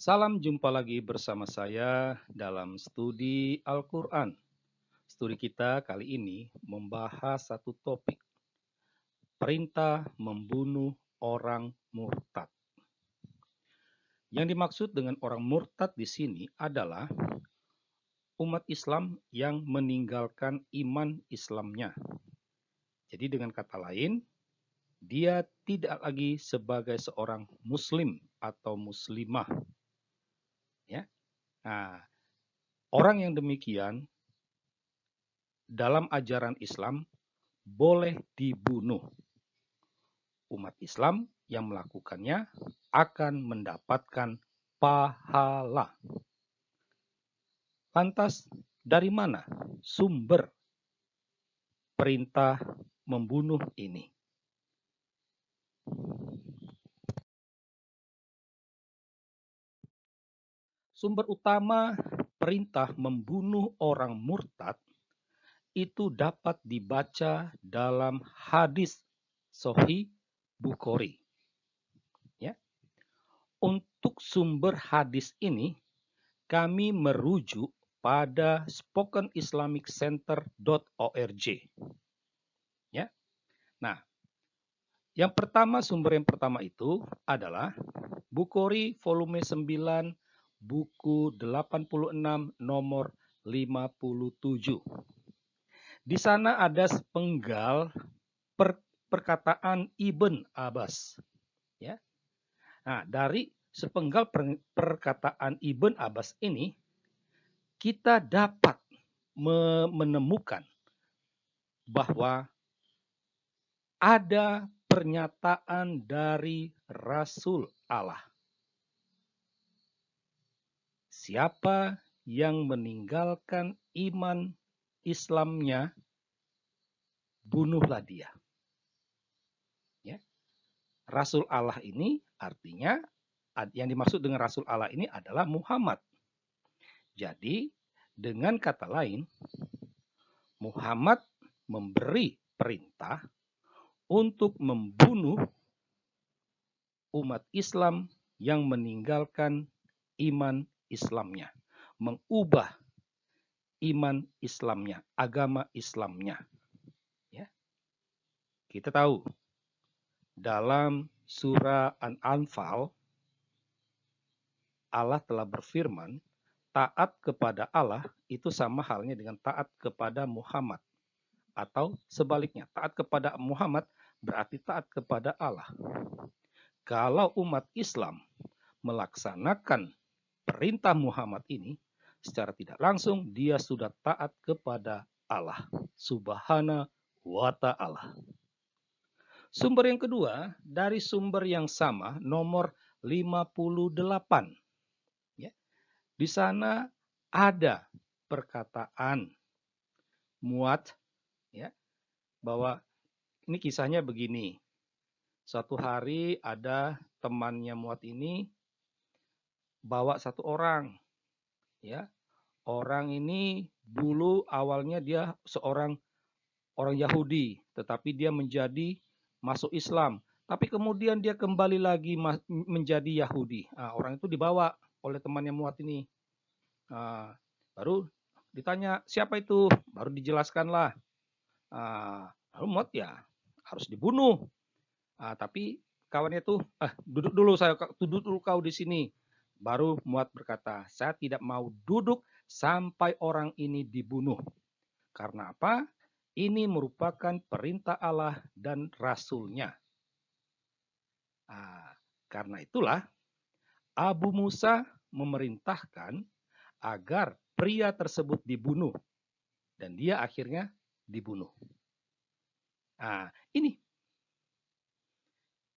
Salam jumpa lagi bersama saya dalam studi Al-Quran. Studi kita kali ini membahas satu topik, perintah membunuh orang murtad. Yang dimaksud dengan orang murtad di sini adalah umat Islam yang meninggalkan iman Islamnya. Jadi dengan kata lain, dia tidak lagi sebagai seorang muslim atau muslimah. Ya. Nah, orang yang demikian dalam ajaran Islam boleh dibunuh. Umat Islam yang melakukannya akan mendapatkan pahala. Lantas, dari mana sumber perintah membunuh ini? Sumber utama perintah membunuh orang murtad itu dapat dibaca dalam hadis Sahih Bukhari. Ya. Untuk sumber hadis ini, kami merujuk pada spokenislamiccenter.org. Ya. Nah, sumber yang pertama itu adalah Bukhari volume 9 buku 86 nomor 57. Di sana ada sepenggal perkataan Ibn Abbas. Ya. Nah, dari sepenggal perkataan Ibn Abbas ini, kita dapat menemukan bahwa ada pernyataan dari Rasul Allah. Siapa yang meninggalkan iman Islamnya, bunuhlah dia. Ya. Rasul Allah ini artinya, yang dimaksud dengan Rasul Allah ini adalah Muhammad. Jadi, dengan kata lain, Muhammad memberi perintah untuk membunuh umat Islam yang meninggalkan iman Islamnya, mengubah iman Islamnya, agama Islamnya. Ya. Kita tahu dalam surah An-Anfal, Allah telah berfirman, taat kepada Allah itu sama halnya dengan taat kepada Muhammad. Atau sebaliknya, taat kepada Muhammad berarti taat kepada Allah. Kalau umat Islam melaksanakan perintah Muhammad ini, secara tidak langsung dia sudah taat kepada Allah Subhanahu wa ta'ala. Sumber yang kedua, dari sumber yang sama, nomor 58. Ya. Di sana ada perkataan muat, ya, bahwa ini kisahnya begini. Suatu hari ada temannya muat ini bawa satu orang. Ya. Orang ini dulu awalnya dia seorang orang Yahudi, tetapi dia masuk Islam. Tapi kemudian dia kembali lagi menjadi Yahudi. Nah, orang itu dibawa oleh temannya muat ini. Nah, baru ditanya, siapa itu? Baru dijelaskanlah. Lalu muat ya harus dibunuh. Tapi kawannya itu, duduk dulu kau di sini. Baru muat berkata, saya tidak mau duduk sampai orang ini dibunuh. Karena apa? Ini merupakan perintah Allah dan Rasul-Nya. Karena itulah Abu Musa memerintahkan agar pria tersebut dibunuh. Dan dia akhirnya dibunuh. Ini.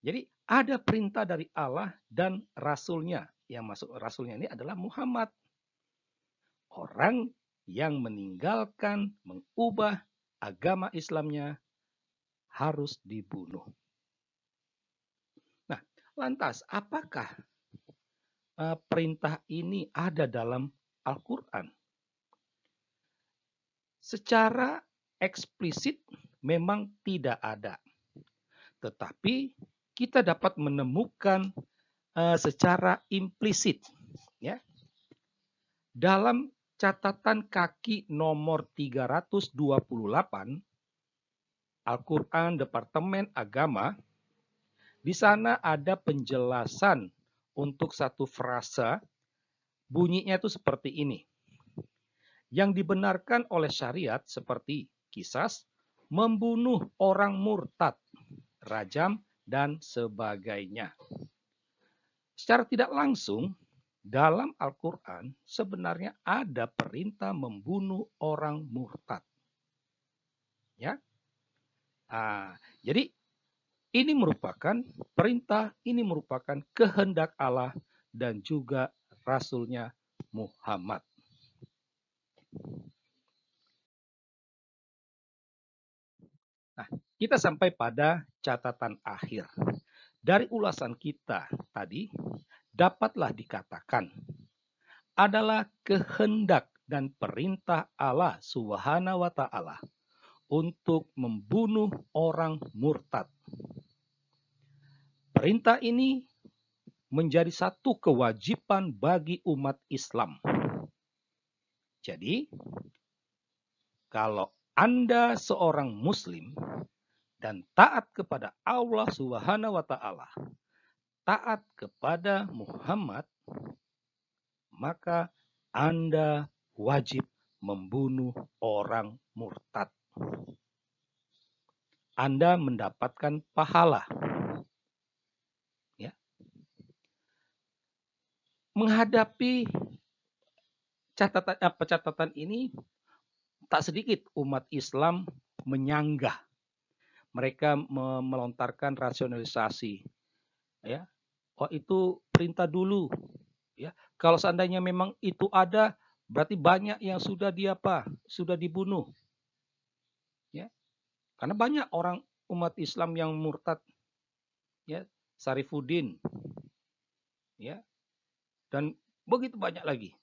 Jadi ada perintah dari Allah dan Rasul-Nya. Yang masuk Rasul-Nya ini adalah Muhammad. Orang yang meninggalkan, mengubah agama Islamnya harus dibunuh. Nah, lantas apakah perintah ini ada dalam Al-Quran? Secara eksplisit memang tidak ada. Tetapi kita dapat menemukan secara implisit. Ya. Dalam catatan kaki nomor 328 Al-Quran Departemen Agama, di sana ada penjelasan untuk satu frasa, bunyinya itu seperti ini. Yang dibenarkan oleh syariat seperti kisas, membunuh orang murtad, rajam, dan sebagainya. Secara tidak langsung, dalam Al-Quran sebenarnya ada perintah membunuh orang murtad. Ya, jadi ini merupakan perintah, ini merupakan kehendak Allah dan juga Rasulnya Muhammad. Nah, kita sampai pada catatan akhir. Dari ulasan kita tadi, dapatlah dikatakan adalah kehendak dan perintah Allah Subhanahu wa Ta'ala untuk membunuh orang murtad. Perintah ini menjadi satu kewajiban bagi umat Islam. Jadi, kalau Anda seorang Muslim dan taat kepada Allah Subhanahu wa Ta'ala, taat kepada Muhammad, maka Anda wajib membunuh orang murtad. Anda mendapatkan pahala. Ya. Menghadapi catatan ini, tak sedikit umat Islam menyanggah. Mereka melontarkan rasionalisasi. Ya. Oh, itu perintah dulu. Ya. Kalau seandainya memang itu ada, berarti banyak yang sudah sudah dibunuh. Ya. Karena banyak orang umat Islam yang murtad. Ya, Sarifuddin. Ya. Dan begitu banyak lagi.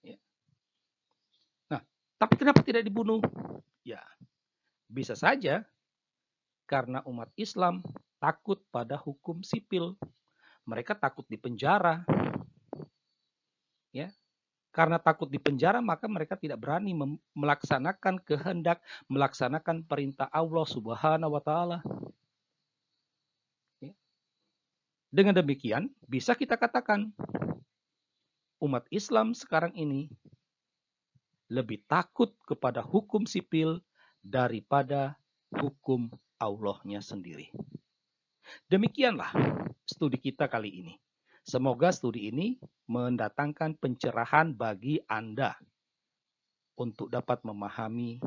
Ya. Nah, tapi kenapa tidak dibunuh? Ya, bisa saja karena umat Islam takut pada hukum sipil. Mereka takut dipenjara. Ya. Karena takut dipenjara, maka mereka tidak berani melaksanakan kehendak, melaksanakan perintah Allah Subhanahu wa Ta'ala. Ya. Dengan demikian, bisa kita katakan umat Islam sekarang ini lebih takut kepada hukum sipil daripada hukum Allahnya sendiri. Demikianlah studi kita kali ini. Semoga studi ini mendatangkan pencerahan bagi Anda untuk dapat memahami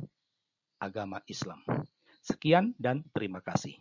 agama Islam. Sekian dan terima kasih.